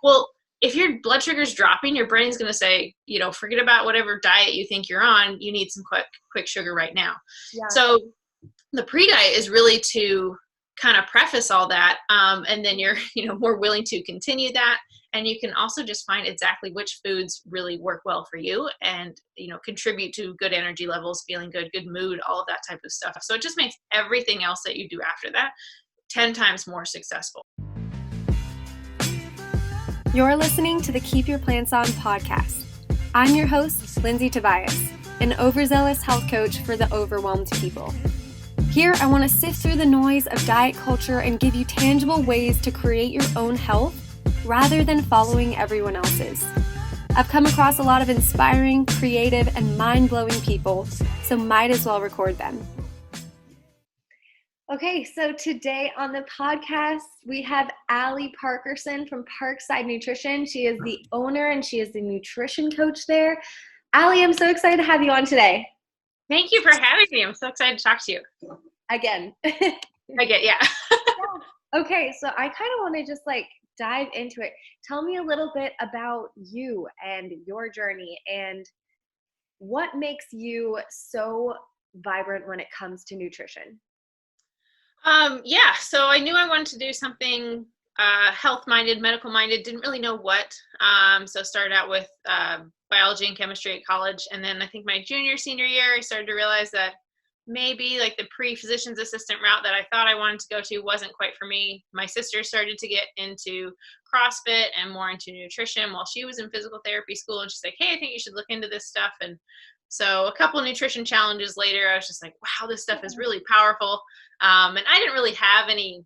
Well, if your blood sugar is dropping, your brain's going to say, forget about whatever diet you think you're on. You need some quick sugar right now. Yeah. So the pre-diet is really to kind of preface all that. And then you're, more willing to continue that. And you can also just find exactly which foods really work well for you and, contribute to good energy levels, feeling good mood, all of that type of stuff. So it just makes everything else that you do after that 10 times more successful. You're listening to the Keep Your Plants On podcast. I'm your host, Lindsay Tobias, an overzealous health coach for the overwhelmed people. Here, I want to sift through the noise of diet culture and give you tangible ways to create your own health rather than following everyone else's. I've come across a lot of inspiring, creative, and mind-blowing people, so might as well record them. Okay, so today on the podcast, we have Ali Parkerson from Parkside Nutrition. She is the owner and she is the nutrition coach there. Ali, I'm so excited to have you on today. Thank you for having me. I'm so excited to talk to you. Again. Yeah. Okay, so I kind of want to just dive into it. Tell me a little bit about you and your journey and what makes you so vibrant when it comes to nutrition. So I knew I wanted to do something health-minded, medical-minded, didn't really know what. So started out with biology and chemistry at college. And then I think my senior year, I started to realize that maybe the pre-physician's assistant route that I thought I wanted to go to wasn't quite for me. My sister started to get into CrossFit and more into nutrition while she was in physical therapy school. And she's like, hey, I think you should look into this stuff. And so a couple of nutrition challenges later, I was just like, wow, this stuff is really powerful. And I didn't really have any,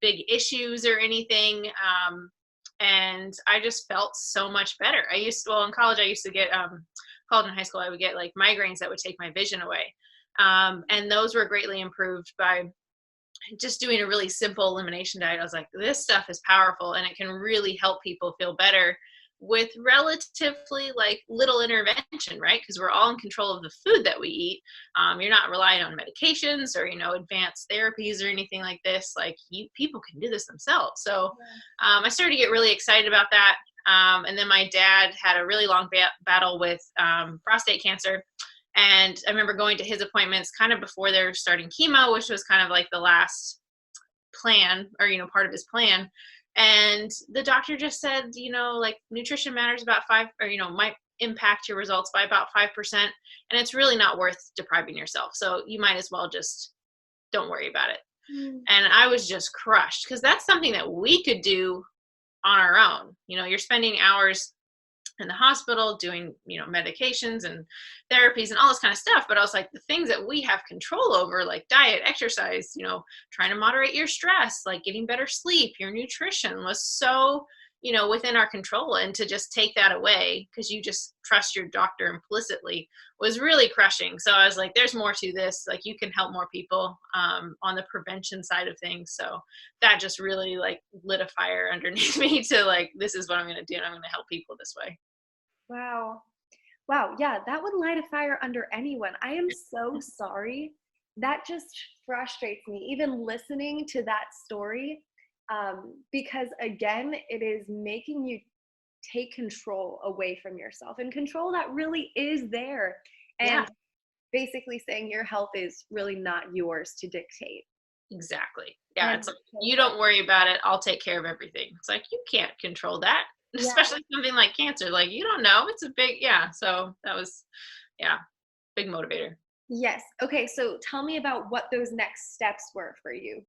big issues or anything. And I just felt so much better. In college, I used to get, college and high school, I would get migraines that would take my vision away. And those were greatly improved by just doing a really simple elimination diet. I was like, this stuff is powerful and it can really help people feel better with relatively little intervention, right? Because we're all in control of the food that we eat. You're not relying on medications or, advanced therapies or anything like this. People can do this themselves. So I started to get really excited about that. And then my dad had a really long battle with prostate cancer. And I remember going to his appointments kind of before they were starting chemo, which was kind of the last plan or, part of his plan. And the doctor just said, nutrition matters about 5 or, might impact your results by about 5%. And it's really not worth depriving yourself. So you might as well just don't worry about it. And I was just crushed because that's something that we could do on our own. You're spending hours in the hospital doing, medications and therapies and all this kind of stuff. But I was like, the things that we have control over, like diet, exercise, trying to moderate your stress, getting better sleep, your nutrition was so, within our control. And to just take that away because you just trust your doctor implicitly was really crushing. So I was like, there's more to this. You can help more people on the prevention side of things. So that just really lit a fire underneath me to this is what I'm going to do. And I'm going to help people this way. Wow. Yeah, that would light a fire under anyone. I am so sorry. That just frustrates me, even listening to that story, because again, it is making you take control away from yourself and control that really is there. And basically saying your health is really not yours to dictate. Exactly. Yeah. And it's you don't worry about it. I'll take care of everything. It's you can't control that. Especially something like cancer, you don't know. It's a big, so that was, big motivator. Yes. Okay. So tell me about what those next steps were for you.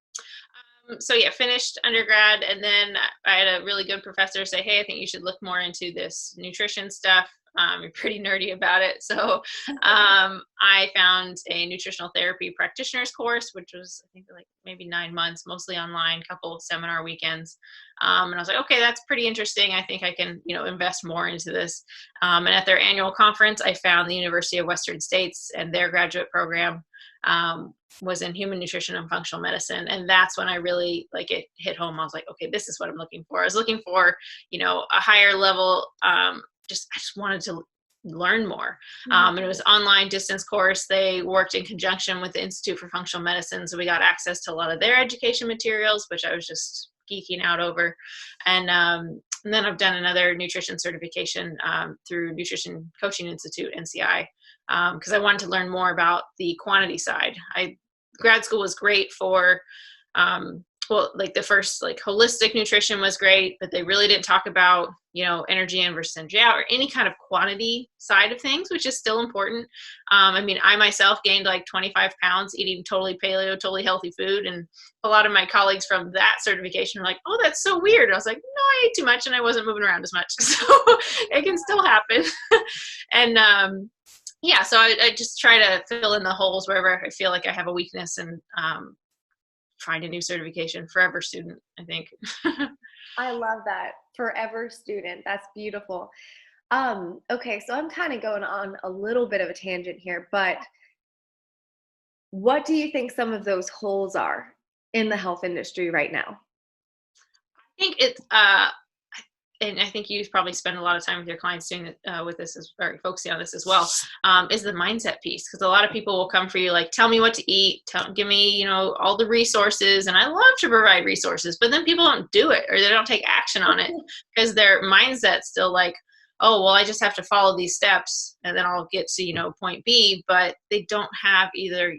Finished undergrad. And then I had a really good professor say, hey, I think you should look more into this nutrition stuff. You're pretty nerdy about it. So I found a nutritional therapy practitioner's course, which was, I think, maybe 9 months, mostly online, couple of seminar weekends. And I was like, okay, that's pretty interesting. I think I can, invest more into this. And at their annual conference, I found the University of Western States and their graduate program was in human nutrition and functional medicine. And that's when I really it hit home. I was like, okay, this is what I'm looking for. I was looking for, a higher level, I just wanted to learn more. And it was online distance course. They worked in conjunction with the Institute for Functional Medicine. So we got access to a lot of their education materials, which I was just geeking out over. And And then I've done another nutrition certification through Nutrition Coaching Institute, NCI, because I wanted to learn more about the quantity side. Grad school was great for, like the first like holistic nutrition was great, but they really didn't talk about, energy in versus energy out or any kind of quantity side of things, which is still important. I mean, I myself gained like 25 pounds eating totally paleo, totally healthy food. And a lot of my colleagues from that certification were like, oh, that's so weird. I was like, no, I ate too much and I wasn't moving around as much. So it can still happen. And, so I just try to fill in the holes wherever I feel like I have a weakness and find a new certification. Forever student, I think. I love that. Forever student. That's beautiful. Okay, so I'm kind of going on a little bit of a tangent here, but what do you think some of those holes are in the health industry right now? I think it's and I think you probably spend a lot of time with your clients doing with this or focusing on this as well, is the mindset piece. Because a lot of people will come for you like, tell me what to eat, give me, all the resources. And I love to provide resources, but then people don't do it or they don't take action on it because their mindset's still like, oh, well, I just have to follow these steps and then I'll get to, point B. But they don't have either,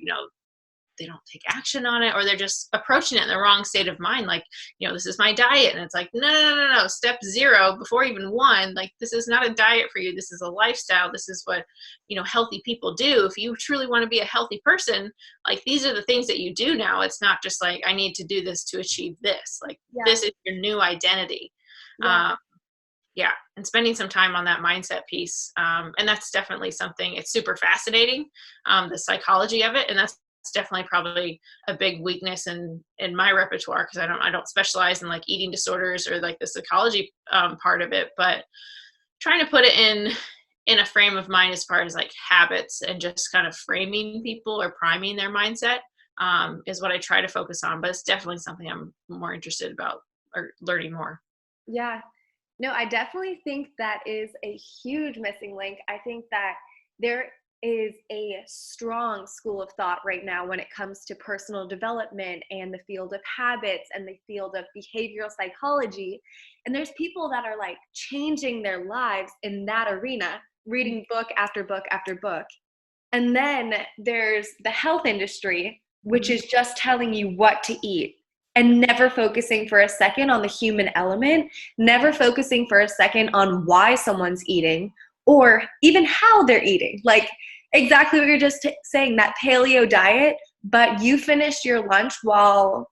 they don't take action on it or they're just approaching it in the wrong state of mind. Like, this is my diet. And it's like, no. Step 0 before even 1, like, this is not a diet for you. This is a lifestyle. This is what, healthy people do. If you truly want to be a healthy person, like, these are the things that you do now. It's not just like, I need to do this to achieve this. Like, This is your new identity. And spending some time on that mindset piece. And that's definitely something, it's super fascinating, the psychology of it. And that's definitely probably a big weakness in my repertoire because I don't specialize in like eating disorders or like the psychology part of it, but trying to put it in a frame of mind as far as like habits and just kind of framing people or priming their mindset is what I try to focus on. But it's definitely something I'm more interested about or learning more. Yeah. No, I definitely think that is a huge missing link. I think that there is a strong school of thought right now when it comes to personal development and the field of habits and the field of behavioral psychology. And there's people that are like changing their lives in that arena, reading book after book after book. And then there's the health industry, which is just telling you what to eat and never focusing for a second on the human element, never focusing for a second on why someone's eating or even how they're eating. Like exactly what you're just saying, that paleo diet, but you finished your lunch while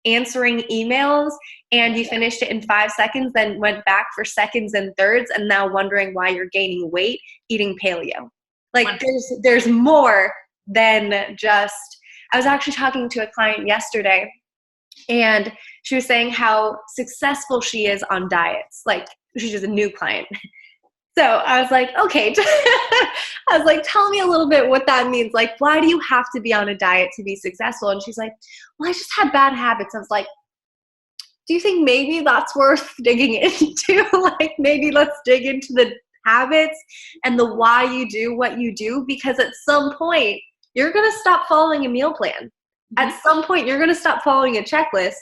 answering emails and you finished it in 5 seconds, then went back for seconds and thirds and now wondering why you're gaining weight eating paleo. Like there's more than just, I was actually talking to a client yesterday and she was saying how successful she is on diets. Like she's just a new client. So I was like, okay, I was like, tell me a little bit what that means. Like, why do you have to be on a diet to be successful? And she's like, well, I just had bad habits. I was like, do you think maybe that's worth digging into? Like, maybe let's dig into the habits and the why you do what you do, because at some point, you're going to stop following a meal plan. Mm-hmm. At some point, you're going to stop following a checklist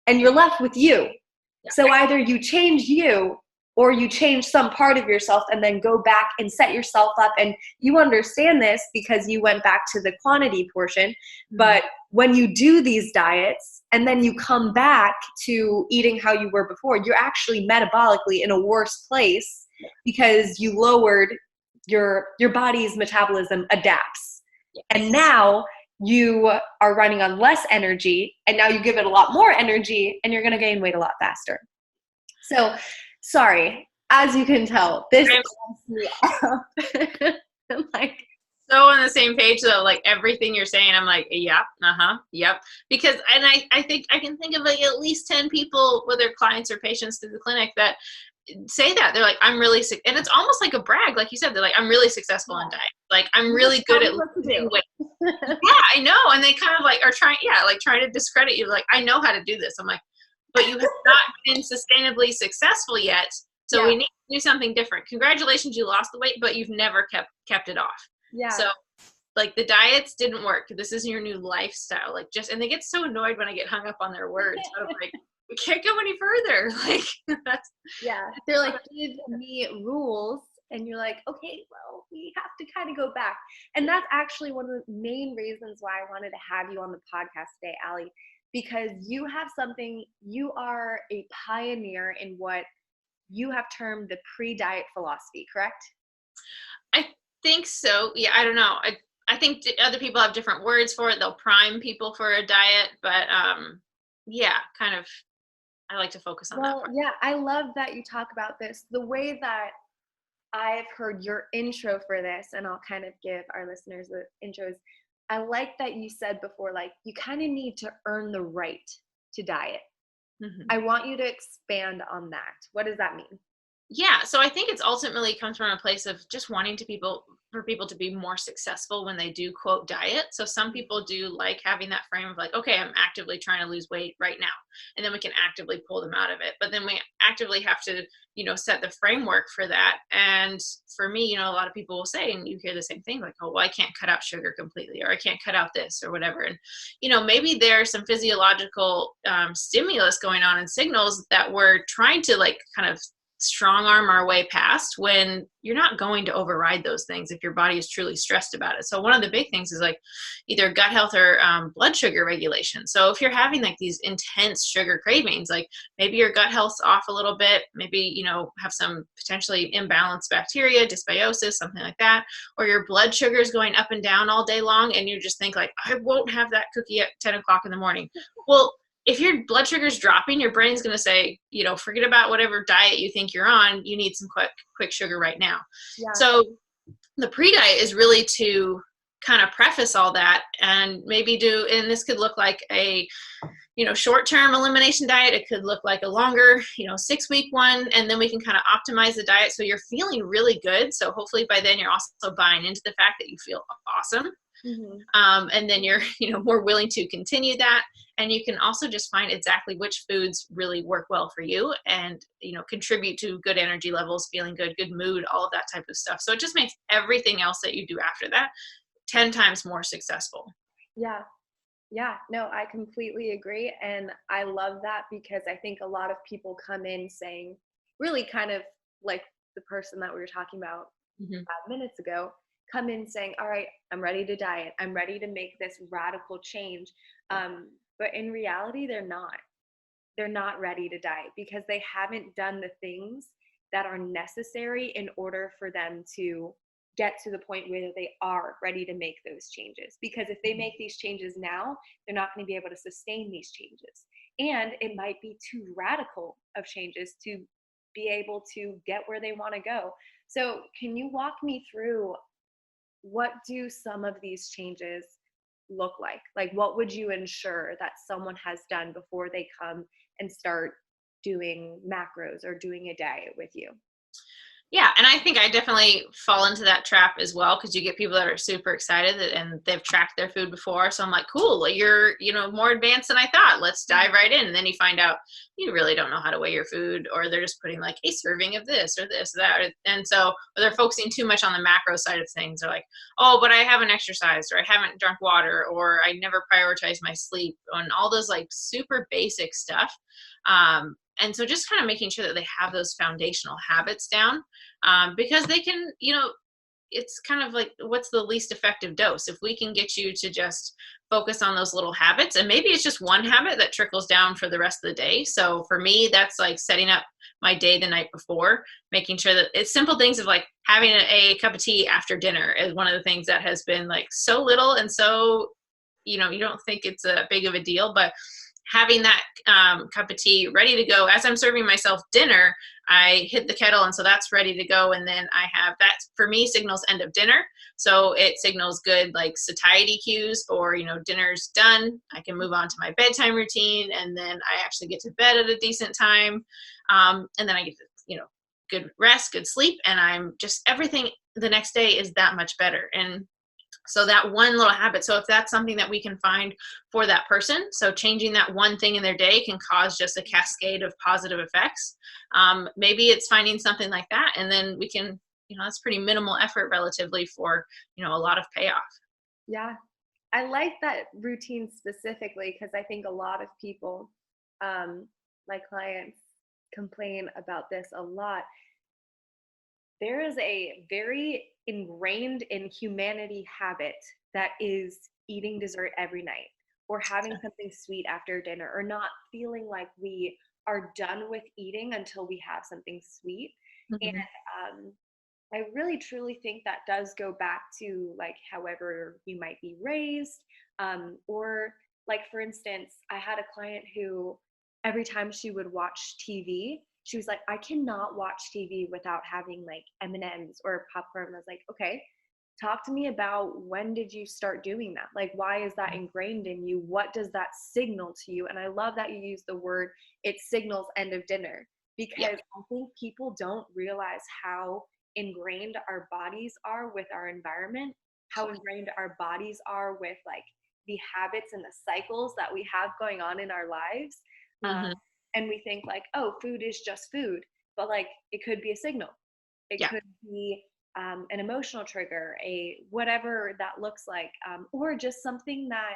and you're left with you. Yeah. So either you change you or you change some part of yourself and then go back and set yourself up. And you understand this because you went back to the quantity portion. Mm-hmm. But when you do these diets and then you come back to eating how you were before, you're actually metabolically in a worse place because you lowered your body's metabolism adapts. Yes. And now you are running on less energy and now you give it a lot more energy and you're going to gain weight a lot faster. So sorry, as you can tell, this me up. Like, so on the same page though, like everything you're saying, I'm like, yep, yep. Because, and I think I can think of like at least 10 people, whether clients or patients through the clinic, that say that. They're like, I'm really sick. And it's almost like a brag. Like you said, they're like, I'm really successful in diet. Like, I'm really good at losing weight. Yeah, I know. And they kind of like are trying to discredit you. Like, I know how to do this. I'm like, but you have not been sustainably successful yet. So we need to do something different. Congratulations, you lost the weight, but you've never kept it off. Yeah. So like the diets didn't work. This is your new lifestyle. Like and they get so annoyed when I get hung up on their words. I'm like, we can't go any further. Like that's Yeah. They're like, give me rules. And you're like, okay, well, we have to kind of go back. And that's actually one of the main reasons why I wanted to have you on the podcast today, Ali, because you have something, you are a pioneer in what you have termed the pre-diet philosophy, correct? I think so. Yeah, I don't know. I think other people have different words for it. They'll prime people for a diet, but yeah, kind of I like to focus on that Well, part. yeah, I love that you talk about this. The way that I've heard your intro for this, and I'll kind of give our listeners the intros. I like that you said before, like, you kind of need to earn the right to diet. Mhm. I want you to expand on that. What does that mean? Yeah, so I think it's ultimately comes from a place of just wanting to people for people to be more successful when they do quote diet. So some people do like having that frame of like, okay, I'm actively trying to lose weight right now, and then we can actively pull them out of it. But then we actively have to, set the framework for that. And for me, a lot of people will say, and you hear the same thing, like, oh, well, I can't cut out sugar completely, or I can't cut out this, or whatever. And maybe there's some physiological stimulus going on and signals that we're trying to like kind of strong arm our way past when you're not going to override those things if your body is truly stressed about it. So one of the big things is like either gut health or blood sugar regulation. So if you're having like these intense sugar cravings, like maybe your gut health's off a little bit, maybe, have some potentially imbalanced bacteria, dysbiosis, something like that, or your blood sugar is going up and down all day long and you just think like, I won't have that cookie at 10 o'clock in the morning. Well, if your blood sugar is dropping, your brain's going to say, forget about whatever diet you think you're on. You need some quick sugar right now. Yeah. So the pre-diet is really to kind of preface all that and maybe and this could look like a, short-term elimination diet. It could look like a longer, 6-week one. And then we can kind of optimize the diet so you're feeling really good. So hopefully by then you're also buying into the fact that you feel awesome. Mm-hmm. And then you're, more willing to continue that. And you can also just find exactly which foods really work well for you and, contribute to good energy levels, feeling good, good mood, all of that type of stuff. So it just makes everything else that you do after that 10 times more successful. Yeah. Yeah. No, I completely agree. And I love that because I think a lot of people come in saying, really kind of like the person that we were talking about Mm-hmm. 5 minutes ago, come in saying, all right, I'm ready to diet. I'm ready to make this radical change. But in reality, they're not. They're not ready to diet because they haven't done the things that are necessary in order for them to get to the point where they are ready to make those changes. Because if they make these changes now, they're not going to be able to sustain these changes. And it might be too radical of changes to be able to get where they want to go. So can you walk me through what do some of these changes look like? Like, what would you ensure that someone has done before they come and start doing macros or doing a diet with you? Yeah, and I think I definitely fall into that trap as well because you get people that are super excited and they've tracked their food before. So I'm like, cool, you're more advanced than I thought. Let's dive right in. And then you find out you really don't know how to weigh your food, or they're just putting like a serving of this or this or that. And so or they're focusing too much on the macro side of things. They're like, oh, but I haven't exercised, or I haven't drunk water, or I never prioritize my sleep, and all those like super basic stuff. And so just kind of making sure that they have those foundational habits down, because they can, it's kind of like what's the least effective dose. If we can get you to just focus on those little habits, and maybe it's just one habit that trickles down for the rest of the day. So for me, that's like setting up my day the night before, making sure that it's simple things of like having a cup of tea after dinner is one of the things that has been like so little and so, you don't think it's a big of a deal, but having that cup of tea ready to go as I'm serving myself dinner, I hit the kettle, and so that's ready to go. And then I have that for me signals end of dinner, so it signals good like satiety cues, or dinner's done. I can move on to my bedtime routine, and then I actually get to bed at a decent time, and then I get to good rest, good sleep, and I'm just everything the next day is that much better. And so that one little habit, so if that's something that we can find for that person, so changing that one thing in their day can cause just a cascade of positive effects. Maybe it's finding something like that, and then we can, that's pretty minimal effort relatively for, a lot of payoff. Yeah, I like that routine specifically because I think a lot of people my clients complain about this a lot. There is a very ingrained in humanity habit that is eating dessert every night, or having something sweet after dinner, or not feeling like we are done with eating until we have something sweet. Mm-hmm. And I really truly think that does go back to like however you might be raised, or like for instance, I had a client who every time she would watch TV, she was like, I cannot watch TV without having like M&Ms or popcorn. I was like, okay, talk to me about when did you start doing that? Like, why is that ingrained in you? What does that signal to you? And I love that you use the word, it signals end of dinner, because I think people don't realize how ingrained our bodies are with our environment, how ingrained our bodies are with like the habits and the cycles that we have going on in our lives. Mm-hmm. And we think like, oh, food is just food, but like it could be a signal. It could be an emotional trigger, a whatever that looks like, or just something that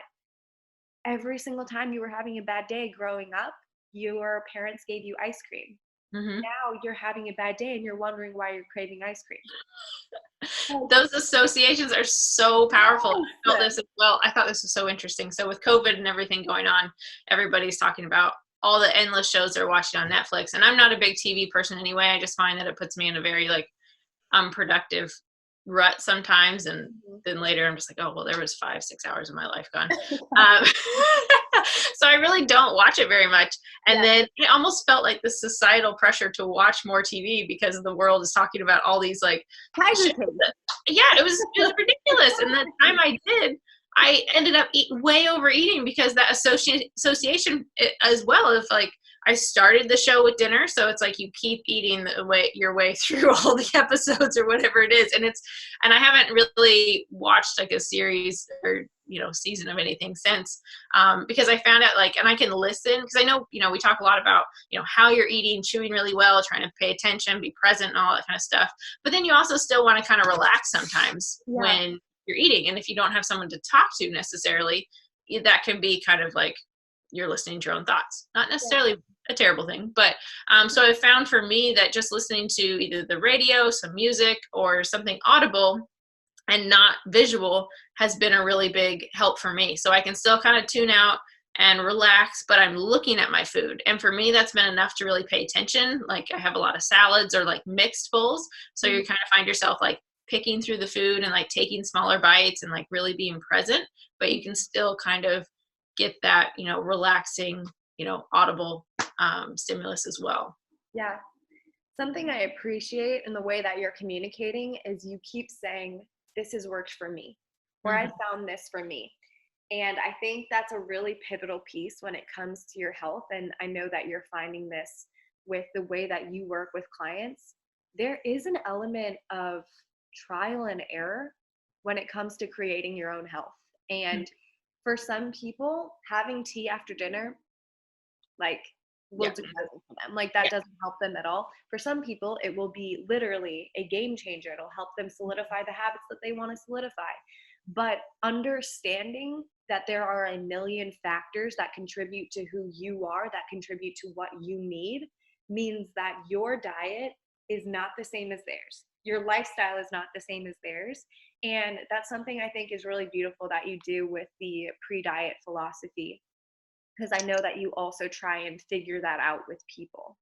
every single time you were having a bad day growing up, your parents gave you ice cream. Mm-hmm. Now you're having a bad day and you're wondering why you're craving ice cream. Those associations are so powerful. Yes. I felt this as well. I thought this was so interesting. So with COVID and everything going on, everybody's talking about all the endless shows they're watching on Netflix. And I'm not a big TV person anyway. I just find that it puts me in a very like unproductive rut sometimes. And then later I'm just like, oh, well, there was 5-6 hours of my life gone. So I really don't watch it very much. And then it almost felt like the societal pressure to watch more TV because the world is talking about all these like, it was ridiculous. And the time I did, I ended up way overeating because that association as well of like, I started the show with dinner. So it's like you keep eating your way through all the episodes or whatever it is. And I haven't really watched like a series or, season of anything since, because I found out like, and I can listen because I know, we talk a lot about, how you're eating, chewing really well, trying to pay attention, be present and all that kind of stuff. But then you also still want to kind of relax sometimes when you're eating. And if you don't have someone to talk to necessarily, that can be kind of like you're listening to your own thoughts, not necessarily a terrible thing. But so I found for me that just listening to either the radio, some music, or something audible and not visual has been a really big help for me. So I can still kind of tune out and relax, but I'm looking at my food. And for me, that's been enough to really pay attention. Like I have a lot of salads or like mixed bowls. So you kind of find yourself like picking through the food and like taking smaller bites and like really being present, but you can still kind of get that, relaxing, audible stimulus as well. Yeah. Something I appreciate in the way that you're communicating is you keep saying, this has worked for me, or I found this for me. And I think that's a really pivotal piece when it comes to your health. And I know that you're finding this with the way that you work with clients. There is an element of trial and error when it comes to creating your own health. And for some people, having tea after dinner, like, will do nothing for them. Like that doesn't help them at all. For some people, it will be literally a game changer. It'll help them solidify the habits that they want to solidify. But understanding that there are a million factors that contribute to who you are, that contribute to what you need, means that your diet is not the same as theirs. Your lifestyle is not the same as theirs. And that's something I think is really beautiful that you do with the pre-diet philosophy, because I know that you also try and figure that out with people.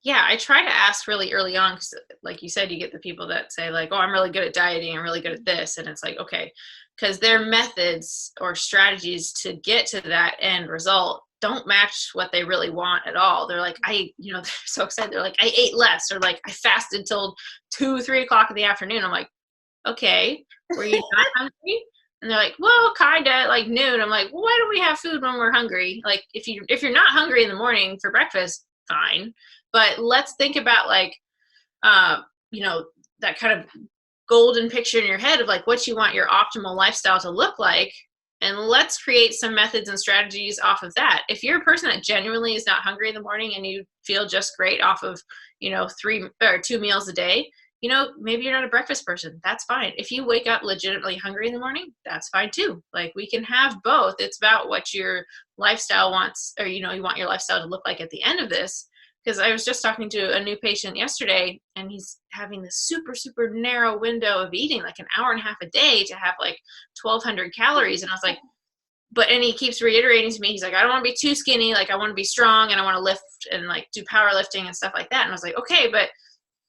Yeah, I try to ask really early on because, like you said, you get the people that say like, oh, I'm really good at dieting. I'm really good at this. And it's like, okay, because their methods or strategies to get to that end result don't match what they really want at all. They're like, they're so excited. They're like, I ate less, or like I fasted till 2-3 o'clock in the afternoon. I'm like, okay, were you not hungry? And they're like, well, kinda, like noon. I'm like, well, why don't we have food when we're hungry? Like if you're not hungry in the morning for breakfast, fine. But let's think about like, that kind of golden picture in your head of like what you want your optimal lifestyle to look like. And let's create some methods and strategies off of that. If you're a person that genuinely is not hungry in the morning and you feel just great off of, 3 or 2 meals a day, maybe you're not a breakfast person. That's fine. If you wake up legitimately hungry in the morning, that's fine too. Like, we can have both. It's about what your lifestyle wants, or, you want your lifestyle to look like at the end of this. Because I was just talking to a new patient yesterday, and he's having this super, super narrow window of eating, like an hour and a half a day to have like 1,200 calories. And I was like, and he keeps reiterating to me, he's like, I don't want to be too skinny. Like, I want to be strong, and I want to lift and like do powerlifting and stuff like that. And I was like, okay, but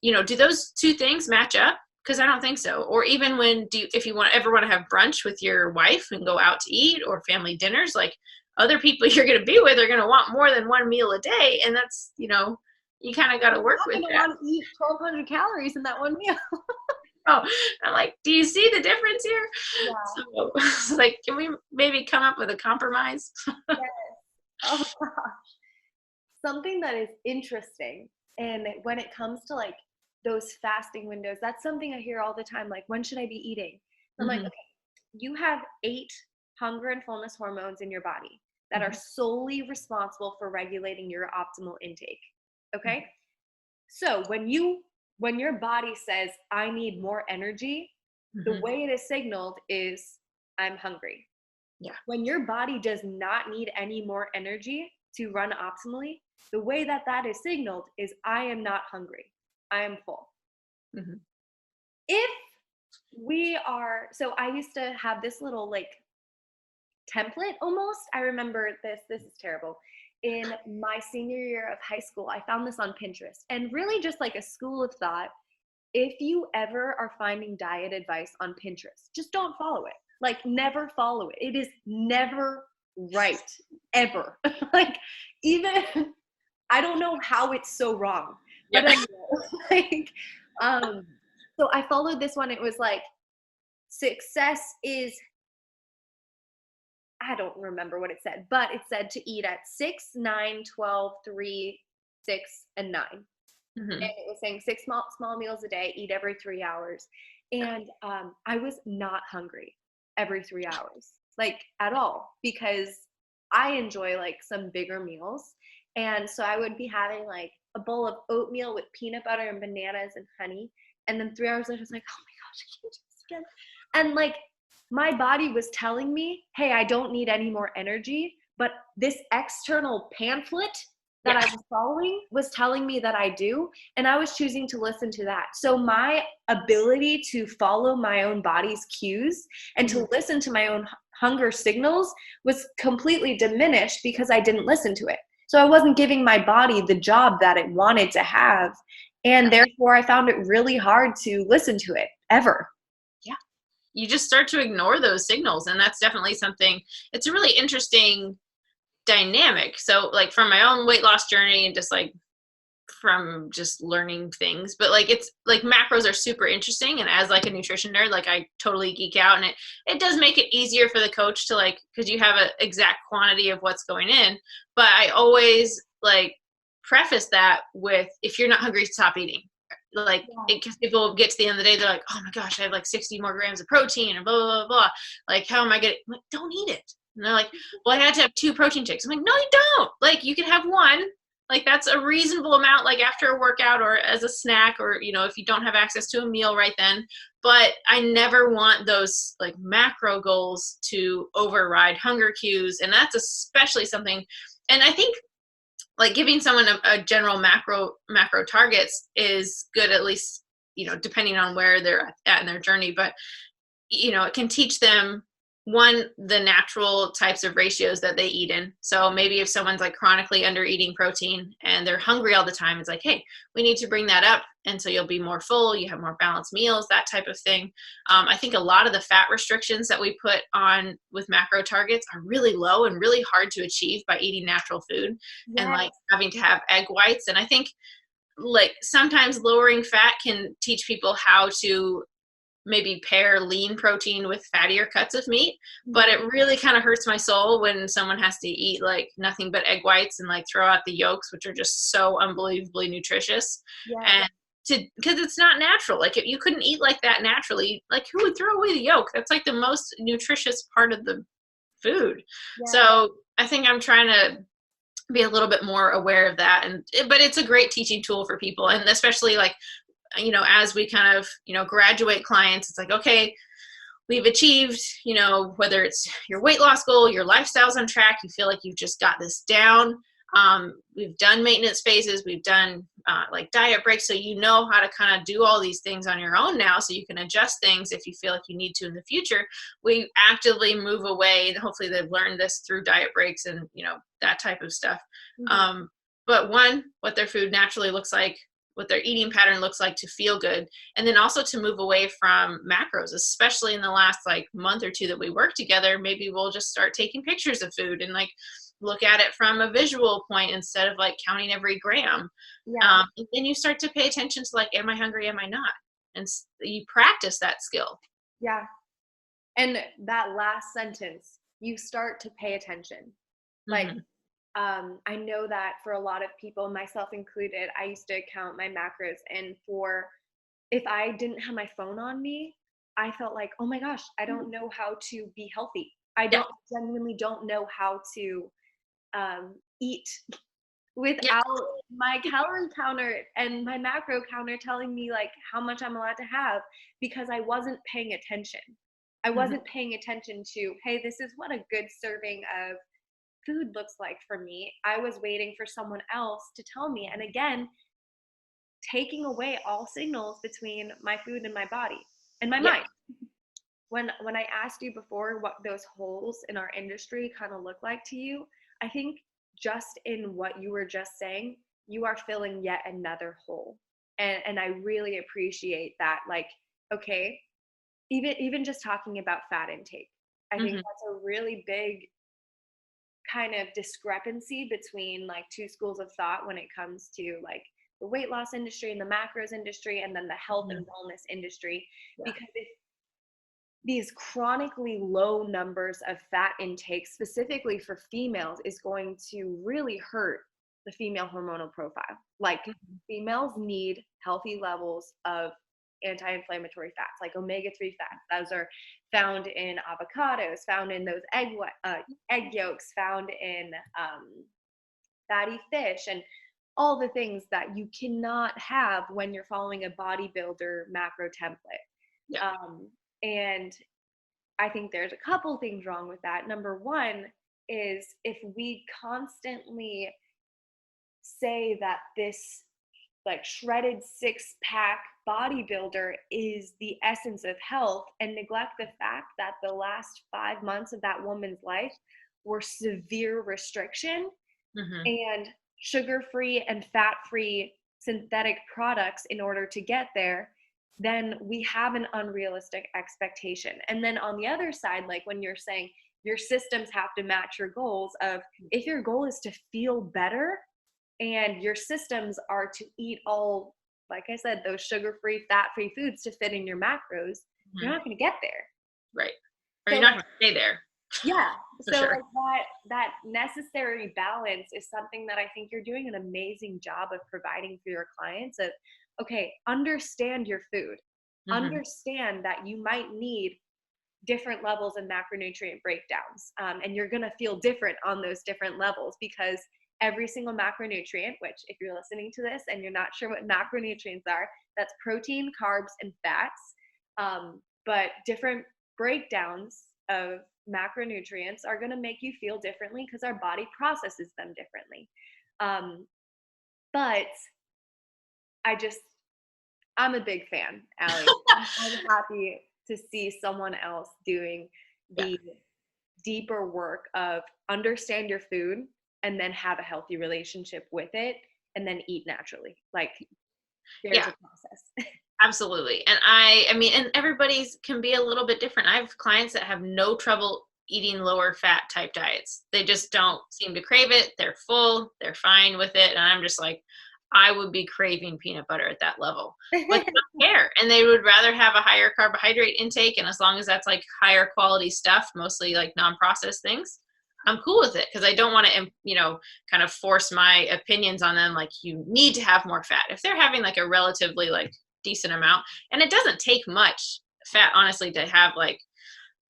do those two things match up? Because I don't think so. Or even if you ever want to have brunch with your wife and go out to eat, or family dinners, like, other people you're going to be with are going to want more than one meal a day. And that's, you kind of got to work with that. I want to eat 1,200 calories in that one meal. Oh, I'm like, do you see the difference here? Yeah. So, like, can we maybe come up with a compromise? Yes. Oh gosh. Something that is interesting, and when it comes to like those fasting windows, that's something I hear all the time. Like, when should I be eating? I'm like, okay, you have 8 hunger and fullness hormones in your body that are solely responsible for regulating your optimal intake. Okay. So when your body says, I need more energy, the way it is signaled is, I'm hungry. Yeah. When your body does not need any more energy to run optimally, the way that is signaled is, I am not hungry. I am full. If we are, so I used to have this little like template almost. I remember this is terrible. In my senior year of high school, I found this on Pinterest, and really just like a school of thought. If you ever are finding diet advice on Pinterest, just don't follow it. Like, never follow it. It is never right, ever. Like, even, I don't know how it's so wrong. Yeah. But anyway, so I followed this one. It was like, success is, I don't remember what it said, but it said to eat at 6, 9, 12, 3, 6, and 9. And it was saying 6 small meals a day, eat every 3 hours. And I was not hungry every 3 hours, like, at all, because I enjoy like some bigger meals. And so I would be having like a bowl of oatmeal with peanut butter and bananas and honey. And then 3 hours later, I was like, oh my gosh, I can't do this again. And like, my body was telling me, hey, I don't need any more energy. But this external pamphlet that I was following was telling me that I do. And I was choosing to listen to that. So my ability to follow my own body's cues and to listen to my own hunger signals was completely diminished because I didn't listen to it. So I wasn't giving my body the job that it wanted to have. And therefore, I found it really hard to listen to it ever. You just start to ignore those signals. And that's definitely something, it's a really interesting dynamic. So like, from my own weight loss journey, and just like from just learning things, but like, it's like, macros are super interesting. And as like a nutrition nerd, like, I totally geek out, and it does make it easier for the coach to like, because you have an exact quantity of what's going in. But I always like preface that with, if you're not hungry, stop eating. Like, because people get to the end of the day, they're like, oh my gosh, I have like 60 more grams of protein and blah, blah, blah, blah. Like, how am I like, don't eat it. And they're like, well, I had to have 2 protein shakes. I'm like, no, you don't. Like, you can have 1. Like, that's a reasonable amount, like after a workout or as a snack, or, if you don't have access to a meal right then. But I never want those like macro goals to override hunger cues. And that's especially something, and I think like giving someone a general macro targets is good, at least, depending on where they're at in their journey. But, it can teach them, one, the natural types of ratios that they eat in. So maybe if someone's like chronically under eating protein and they're hungry all the time, it's like, hey, we need to bring that up. And so you'll be more full, you have more balanced meals, that type of thing. I think a lot of the fat restrictions that we put on with macro targets are really low and really hard to achieve by eating natural food and like having to have egg whites. And I think like sometimes lowering fat can teach people how to maybe pair lean protein with fattier cuts of meat, but it really kind of hurts my soul when someone has to eat like nothing but egg whites and like throw out the yolks, which are just so unbelievably nutritious. And because it's not natural. Like, if you couldn't eat like that naturally, like, who would throw away the yolk? That's like the most nutritious part of the food. So I think I'm trying to be a little bit more aware of that. But it's a great teaching tool for people. And especially like, as we kind of, graduate clients, it's like, okay, we've achieved, whether it's your weight loss goal, your lifestyle's on track, you feel like you've just got this down. We've done maintenance phases, we've done like diet breaks, so you know how to kind of do all these things on your own now, so you can adjust things if you feel like you need to in the future. We actively move away, and hopefully they've learned this through diet breaks and that type of stuff. But what their food naturally looks like, what their eating pattern looks like to feel good, and then also to move away from macros, especially in the last like month or two that we work together. Maybe we'll just start taking pictures of food and like look at it from a visual point instead of like counting every gram. And then you start to pay attention to like, am I hungry, am I not? And you practice that skill. Yeah. And that last sentence, you start to pay attention. Like, I know that for a lot of people, myself included, I used to count my macros, and if I didn't have my phone on me, I felt like, oh my gosh, I don't know how to be healthy. I genuinely don't know how to eat without my calorie counter and my macro counter telling me like how much I'm allowed to have, because I wasn't paying attention. I wasn't paying attention to, hey, this is what a good serving of food looks like for me. I was waiting for someone else to tell me. And again, taking away all signals between my food and my body and my mind. When I asked you before what those holes in our industry kind of look like to you, I think just in what you were just saying, you are filling yet another hole. And I really appreciate that. Like, okay, even just talking about fat intake, I think that's a really big kind of discrepancy between like two schools of thought when it comes to like the weight loss industry and the macros industry, and then the health and wellness industry. Because if these chronically low numbers of fat intake, specifically for females, is going to really hurt the female hormonal profile. Like females need healthy levels of anti-inflammatory fats, like omega-3 fats. Those are found in avocados, found in those egg yolks, found in fatty fish, and all the things that you cannot have when you're following a bodybuilder macro template. And I think there's a couple things wrong with that. Number one is if we constantly say that this like shredded six-pack bodybuilder is the essence of health, and neglect the fact that the last 5 months of that woman's life were severe restriction and sugar-free and fat-free synthetic products in order to get there, then we have an unrealistic expectation. And then on the other side, like when you're saying your systems have to match your goals, of if your goal is to feel better and your systems are to eat all, like I said, those sugar-free, fat-free foods to fit in your macros, you're not going to get there. Right. Or so, you're not going to stay there. Yeah. So sure. Like that necessary balance is something that I think you're doing an amazing job of providing for your clients. Of, okay, understand your food. Understand that you might need different levels of macronutrient breakdowns. And you're going to feel different on those different levels, because every single macronutrient, which if you're listening to this and you're not sure what macronutrients are, that's protein, carbs, and fats. But different breakdowns of macronutrients are going to make you feel differently because our body processes them differently. But I'm a big fan, Ali. I'm happy to see someone else doing the deeper work of understand your food and then have a healthy relationship with it and then eat naturally. Like there's a process. Absolutely. And I mean, and everybody's can be a little bit different. I have clients that have no trouble eating lower fat type diets. They just don't seem to crave it. They're full, they're fine with it. And I'm just like, I would be craving peanut butter at that level, but they don't care. And they would rather have a higher carbohydrate intake. And as long as that's like higher quality stuff, mostly like non-processed things, I'm cool with it, because I don't want to, kind of force my opinions on them. Like, you need to have more fat. If they're having like a relatively like decent amount, and it doesn't take much fat, honestly, to have like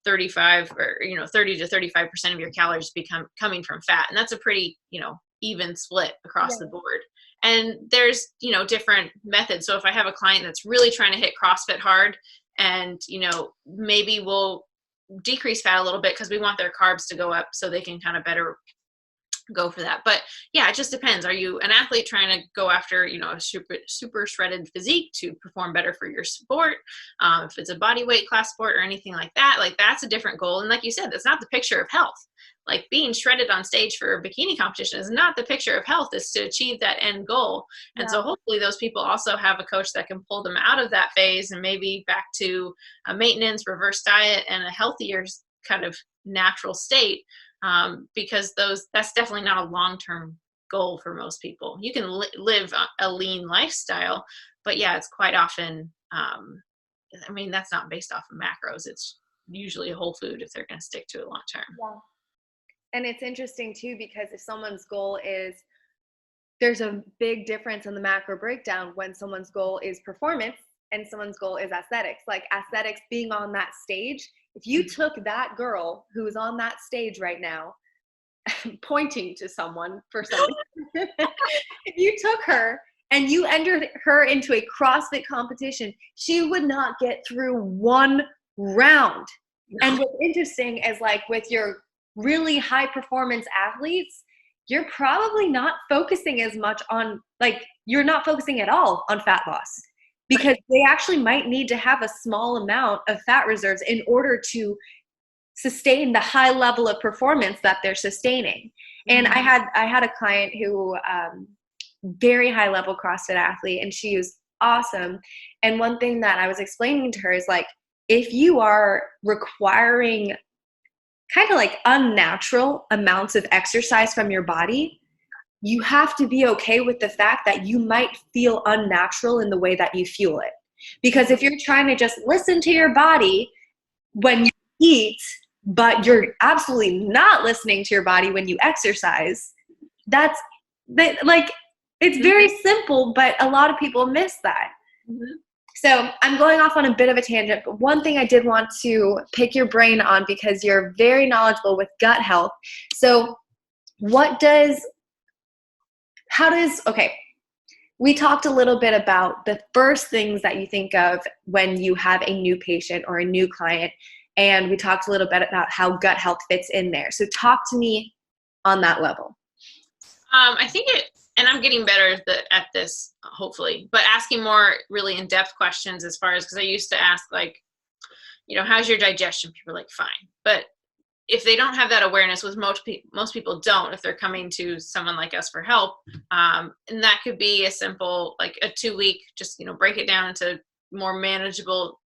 35 or, 30 to 35% of your calories coming from fat. And that's a pretty, even split across the board. And there's, different methods. So if I have a client that's really trying to hit CrossFit hard, and, maybe we'll decrease fat a little bit because we want their carbs to go up so they can kind of better go for that. But yeah, it just depends. Are you an athlete trying to go after, a super shredded physique to perform better for your sport? If it's a body weight class sport or anything like that, like that's a different goal. And like you said, that's not the picture of health. Like being shredded on stage for a bikini competition is not the picture of health. Is to achieve that end goal. And so hopefully those people also have a coach that can pull them out of that phase and maybe back to a maintenance, reverse diet, and a healthier kind of natural state. Because that's definitely not a long-term goal for most people. You can live a lean lifestyle, but yeah, it's quite often, that's not based off of macros. It's usually a whole food if they're going to stick to it long term. Yeah. And it's interesting too, because if someone's goal is, there's a big difference in the macro breakdown when someone's goal is performance and someone's goal is aesthetics. Like aesthetics being on that stage, if you took that girl who is on that stage right now, pointing to someone for something, if you took her and you entered her into a CrossFit competition, she would not get through one round. No. And what's interesting is like with your really high performance athletes, you're probably not focusing as much on, like, you're not focusing at all on fat loss. Because they actually might need to have a small amount of fat reserves in order to sustain the high level of performance that they're sustaining. And I had a client who, very high level CrossFit athlete, and she was awesome. And one thing that I was explaining to her is like, if you are requiring kind of like unnatural amounts of exercise from your body, you have to be okay with the fact that you might feel unnatural in the way that you fuel it. Because if you're trying to just listen to your body when you eat, but you're absolutely not listening to your body when you exercise, it's very simple, but a lot of people miss that. Mm-hmm. So I'm going off on a bit of a tangent, but one thing I did want to pick your brain on, because you're very knowledgeable with gut health. So we talked a little bit about the first things that you think of when you have a new patient or a new client, and we talked a little bit about how gut health fits in there. So talk to me on that level. I think and I'm getting better at this, hopefully, but asking more really in-depth questions as far as, because I used to ask like, how's your digestion? People are like, fine. But if they don't have that awareness, which most people don't, if they're coming to someone like us for help, and that could be a simple, like a 2-week, just, break it down into more manageable,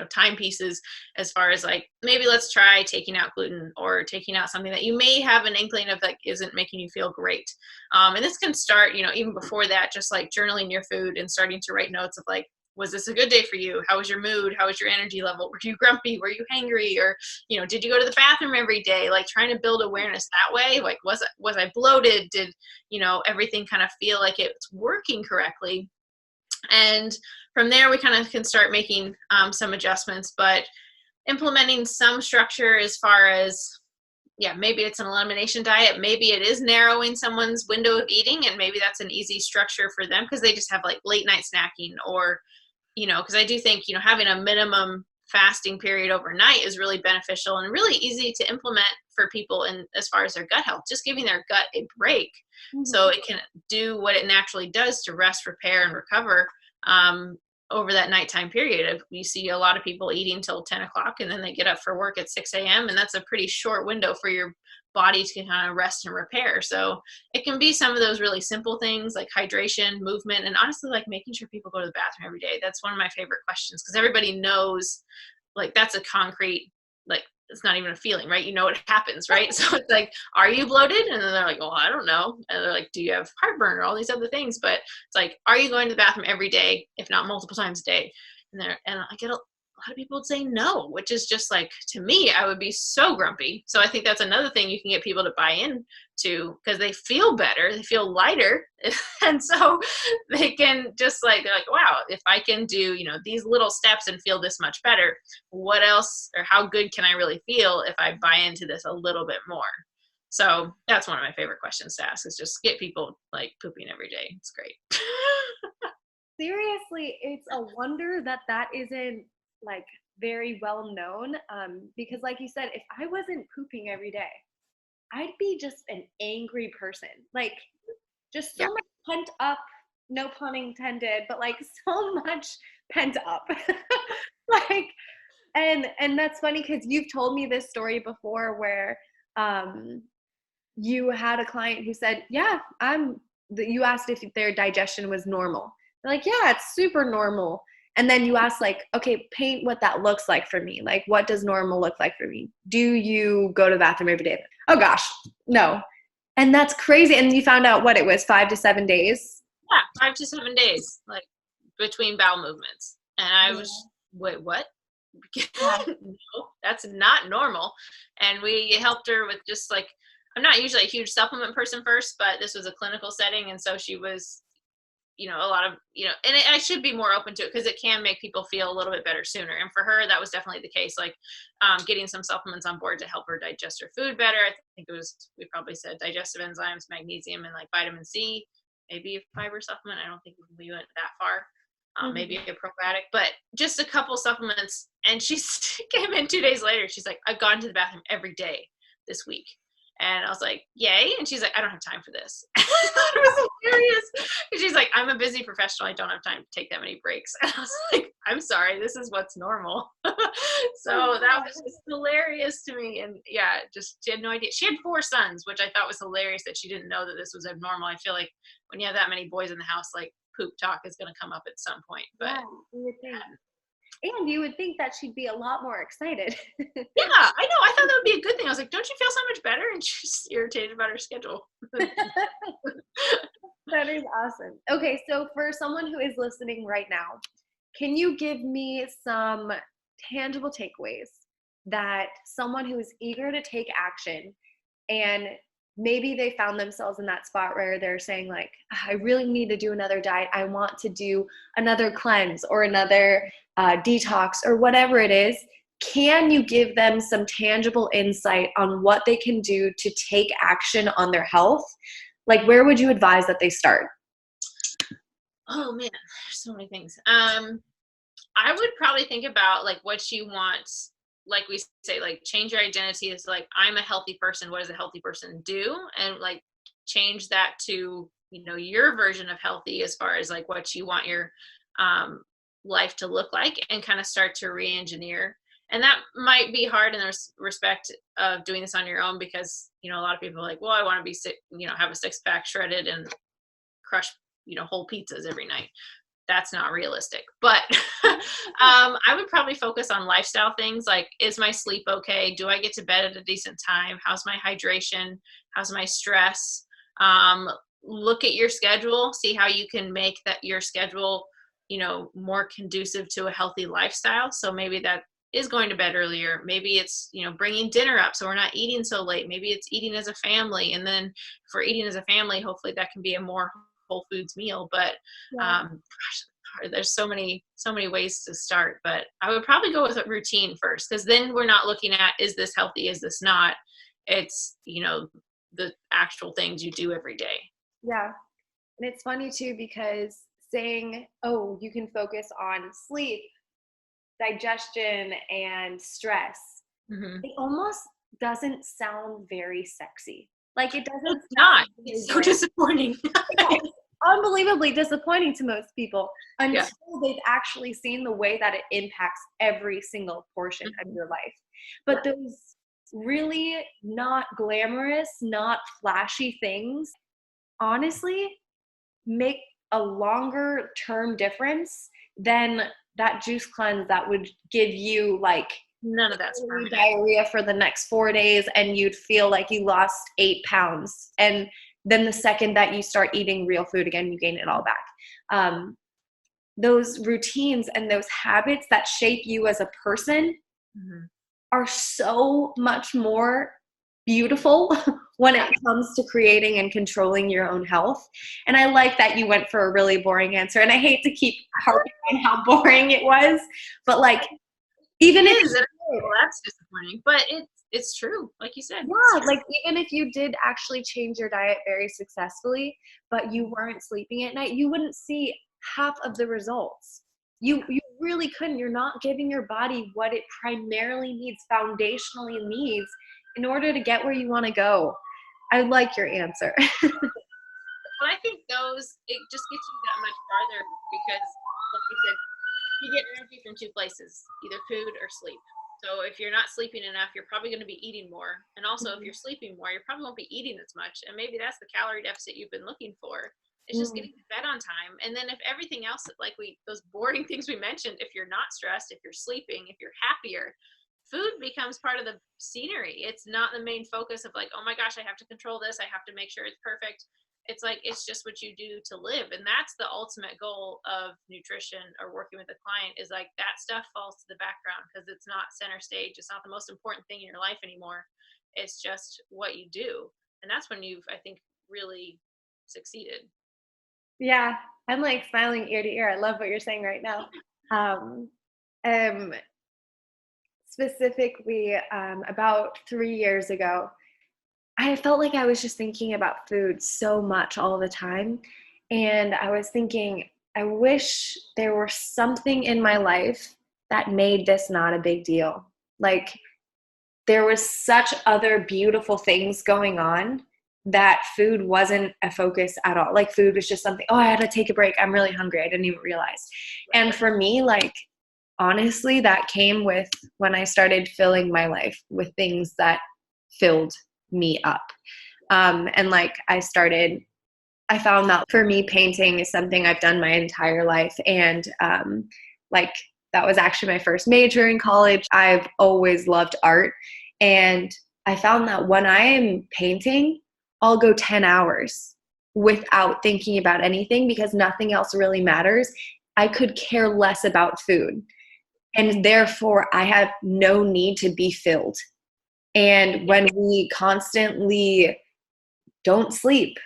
timepieces, as far as like, maybe let's try taking out gluten or taking out something that you may have an inkling of that isn't making you feel great. And this can start, even before that, just like journaling your food and starting to write notes of like, was this a good day for you? How was your mood? How was your energy level? Were you grumpy? Were you hangry? Or, did you go to the bathroom every day? Like trying to build awareness that way. Like, was I bloated? Did, everything kind of feel like it's working correctly? And from there, we kind of can start making some adjustments, but implementing some structure as far as, maybe it's an elimination diet. Maybe it is narrowing someone's window of eating, and maybe that's an easy structure for them because they just have like late night snacking, or, because I do think, having a minimum fasting period overnight is really beneficial and really easy to implement for people in as far as their gut health, just giving their gut a break. Mm-hmm. So it can do what it naturally does to rest, repair, and recover over that nighttime period. You see a lot of people eating till 10 o'clock and then they get up for work at 6 a.m. and that's a pretty short window for your body to kind of rest and repair. So it can be some of those really simple things like hydration, movement, and honestly, like making sure people go to the bathroom every day. That's one of my favorite questions because everybody knows like that's a concrete, like it's not even a feeling, right? It happens, right? So it's like, are you bloated? And then they're like, well, I don't know. And they're like, do you have heartburn or all these other things? But it's like, are you going to the bathroom every day, if not multiple times a day? And I get a lot of people would say no, which is just like, to me, I would be so grumpy. So I think that's another thing you can get people to buy in to, because they feel better, they feel lighter. And so they can just like, they're like, wow, if I can do, these little steps and feel this much better, what else or how good can I really feel if I buy into this a little bit more? So that's one of my favorite questions to ask, is just get people like pooping every day. It's great. Seriously, it's a wonder that that isn't like very well known. Because like you said, if I wasn't pooping every day, I'd be just an angry person. Like just so Yeah. much pent up, no pun intended, but like so much pent up. Like, and that's funny because you've told me this story before where you had a client who said, yeah, you asked if their digestion was normal. They're like, yeah, it's super normal. And then you ask like, okay, paint what that looks like for me. Like, what does normal look like for me? Do you go to the bathroom every day? Oh gosh, no. And that's crazy. And you found out what it was, 5 to 7 days? Yeah, 5 to 7 days, like between bowel movements. And I was, wait, what? Yeah. No, that's not normal. And we helped her with just like, I'm not usually a huge supplement person first, but this was a clinical setting. And so she was, a lot of, and I should be more open to it because it can make people feel a little bit better sooner. And for her, that was definitely the case, like getting some supplements on board to help her digest her food better. I think it was, we probably said digestive enzymes, magnesium, and like vitamin C, maybe a fiber supplement. I don't think we went that far. Maybe a probiotic, but just a couple supplements. And she came in 2 days later. She's like, I've gone to the bathroom every day this week. And I was like, yay. And she's like, I don't have time for this. It was hilarious. She's like, I'm a busy professional. I don't have time to take that many breaks. And I was like, I'm sorry, this is what's normal. So that was just hilarious to me. And yeah, just, she had no idea. She had 4 sons, which I thought was hilarious that she didn't know that this was abnormal. I feel like when you have that many boys in the house, like poop talk is going to come up at some point. But yeah, you would think. And you would think that she'd be a lot more excited. Yeah, I know. I thought that would be a good thing. I was like, don't you feel so much better? And she's irritated about her schedule. That is awesome. Okay, so for someone who is listening right now, can you give me some tangible takeaways that someone who is eager to take action and maybe they found themselves in that spot where they're saying like, I really need to do another diet. I want to do another cleanse or another detox or whatever it is. Can you give them some tangible insight on what they can do to take action on their health? Like, where would you advise that they start? Oh man, there's so many things. I would probably think about like what you want. Like we say, like change your identity is like, I'm a healthy person. What does a healthy person do? And like change that to, your version of healthy as far as like what you want your life to look like, and kind of start to re-engineer. And that might be hard in the respect of doing this on your own because, a lot of people are like, well, I want to be sick, have a 6-pack shredded and crush, whole pizzas every night. That's not realistic. But I would probably focus on lifestyle things like, is my sleep okay? Do I get to bed at a decent time? How's my hydration? How's my stress? Look at your schedule, see how you can make that your schedule, more conducive to a healthy lifestyle. So maybe that is going to bed earlier. Maybe it's, bringing dinner up so we're not eating so late. Maybe it's eating as a family. And then for eating as a family, hopefully that can be a more whole foods meal. But there's so many ways to start. But I would probably go with a routine first, because then we're not looking at, is this healthy, is this not? It's the actual things you do every day. Yeah. And it's funny too, because saying, oh, you can focus on sleep, digestion, and stress, it almost doesn't sound very sexy. Like it doesn't. It's not. It's so disappointing. It's unbelievably disappointing to most people until they've actually seen the way that it impacts every single portion of your life. But those really not glamorous, not flashy things, honestly, make a longer term difference than that juice cleanse that would give you like none of that's diarrhea for the next 4 days and you'd feel like you lost 8 pounds. And then the second that you start eating real food again, you gain it all back. Those routines and those habits that shape you as a person are so much more beautiful when it comes to creating and controlling your own health. And I like that you went for a really boring answer. And I hate to keep harping on how boring it was, but like, even if well, that's disappointing, but it's true. Like you said. Yeah, like even if you did actually change your diet very successfully, but you weren't sleeping at night, you wouldn't see half of the results. You really couldn't. You're not giving your body what it primarily needs, foundationally needs, in order to get where you want to go. I like your answer. But I think it just gets you that much farther because, like you said, you get energy from two places, either food or sleep. So if you're not sleeping enough, you're probably going to be eating more. And also, if you're sleeping more, you probably won't be eating as much. And maybe that's the calorie deficit you've been looking for. It's just getting to bed on time. And then if everything else, like those boring things we mentioned, if you're not stressed, if you're sleeping, if you're happier, food becomes part of the scenery. It's not the main focus of like, oh my gosh, I have to control this. I have to make sure it's perfect. It's like, it's just what you do to live. And that's the ultimate goal of nutrition or working with a client, is like that stuff falls to the background because it's not center stage. It's not the most important thing in your life anymore. It's just what you do. And that's when you've, I think, really succeeded. Yeah, I'm like smiling ear to ear. I love what you're saying right now. Specifically, about 3 years ago, I felt like I was just thinking about food so much all the time. And I was thinking, I wish there were something in my life that made this not a big deal. Like, there was such other beautiful things going on that food wasn't a focus at all. Like, food was just something, oh, I had to take a break. I'm really hungry. I didn't even realize. And for me, like, honestly, that came with when I started filling my life with things that filled me up. And like I found that for me, painting is something I've done my entire life. And like that was actually my first major in college. I've always loved art. And I found that when I am painting, I'll go 10 hours without thinking about anything because nothing else really matters. I could care less about food. And therefore, I have no need to be filled. And when we constantly don't sleep,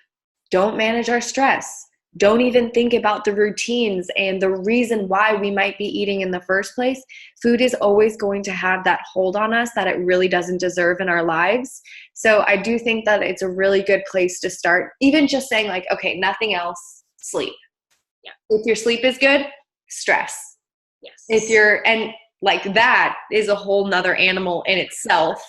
don't manage our stress, don't even think about the routines and the reason why we might be eating in the first place, food is always going to have that hold on us that it really doesn't deserve in our lives. So I do think that it's a really good place to start, even just saying like, okay, nothing else, sleep. Yeah. If your sleep is good, stress. Yes. And like that is a whole nother animal in itself.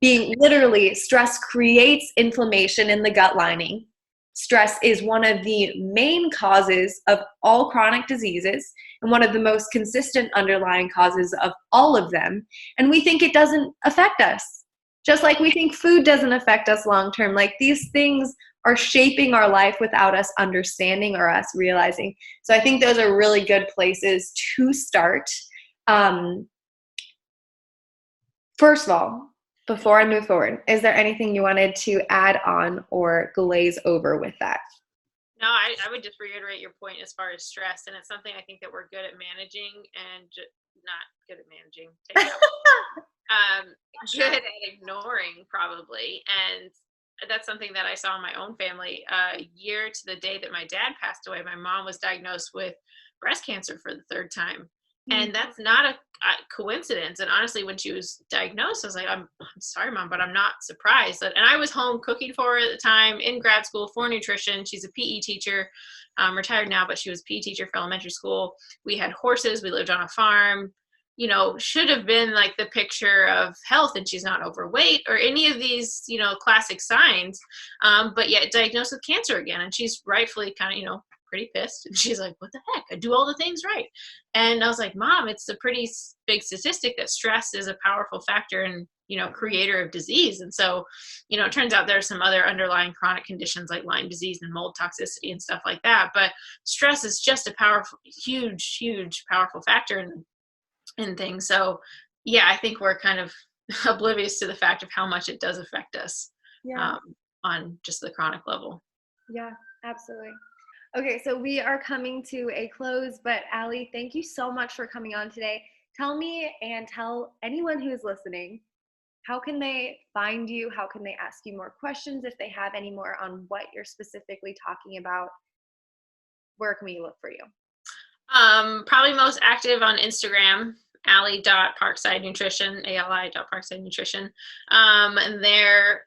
Being literally, stress creates inflammation in the gut lining. Stress is one of the main causes of all chronic diseases and one of the most consistent underlying causes of all of them. And we think it doesn't affect us, just like we think food doesn't affect us long term. Like, these things are shaping our life without us understanding or us realizing. So I think those are really good places to start. First of all, before I move forward, is there anything you wanted to add on or glaze over with that? No, I would just reiterate your point as far as stress. And it's something I think that we're good at managing and not good at managing. Take that good at ignoring, probably. And that's something that I saw in my own family. A year to the day that my dad passed away, my mom was diagnosed with breast cancer for the 3rd time. And that's not a coincidence. And honestly, when she was diagnosed, I was like, I'm sorry, Mom, but I'm not surprised. And I was home cooking for her at the time in grad school for nutrition. She's a PE teacher, retired now, but she was a PE teacher for elementary school. We had horses. We lived on a farm. You know, should have been like the picture of health, and she's not overweight or any of these, you know, classic signs, but yet diagnosed with cancer again. And she's rightfully kind of, you know, pretty pissed. And she's like, what the heck? I do all the things right. And I was like, Mom, it's a pretty big statistic that stress is a powerful factor and, you know, creator of disease. And so, you know, it turns out there's some other underlying chronic conditions like Lyme disease and mold toxicity and stuff like that. But stress is just a powerful, huge, powerful factor in things. So yeah, I think we're kind of oblivious to the fact of how much it does affect us on just the chronic level. Yeah, absolutely. Okay, so we are coming to a close, but Ali, thank you so much for coming on today. Tell me and tell anyone who's listening, how can they find you? How can they ask you more questions if they have any more on what you're specifically talking about? Where can we look for you? Probably most active on Instagram ali.parkside nutrition, ali.parkside nutrition. And there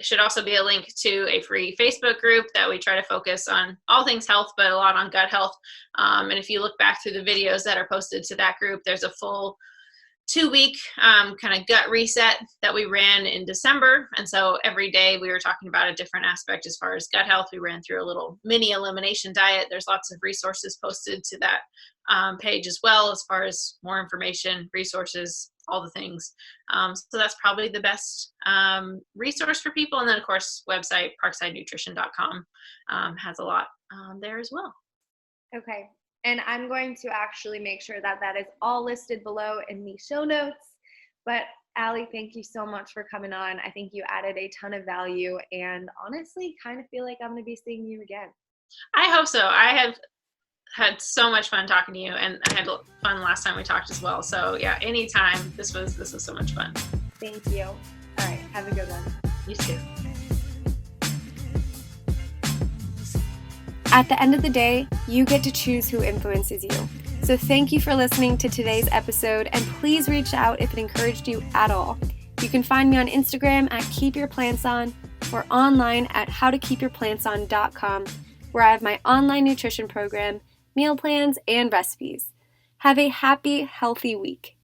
should also be a link to a free Facebook group that we try to focus on all things health, but a lot on gut health. And if you look back through the videos that are posted to that group, there's a full 2-week kind of gut reset that we ran in December. And so every day we were talking about a different aspect as far as gut health. We ran through a little mini elimination diet. There's lots of resources posted to that page as well, as far as more information, resources, all the things. So that's probably the best resource for people. And then, of course, website parksidenutrition.com has a lot there as well. Okay. And I'm going to actually make sure that that is all listed below in the show notes. But Ali, thank you so much for coming on. I think you added a ton of value, and honestly, kind of feel like I'm going to be seeing you again. I hope so. I have had so much fun talking to you, and I had fun last time we talked as well. So yeah, anytime. This was so much fun. Thank you. All right. Have a good one. You too. At the end of the day, you get to choose who influences you. So thank you for listening to today's episode, and please reach out if it encouraged you at all. You can find me on Instagram at keepyourplantson or online at howtokeepyourplantson.com, where I have my online nutrition program, meal plans, and recipes. Have a happy, healthy week.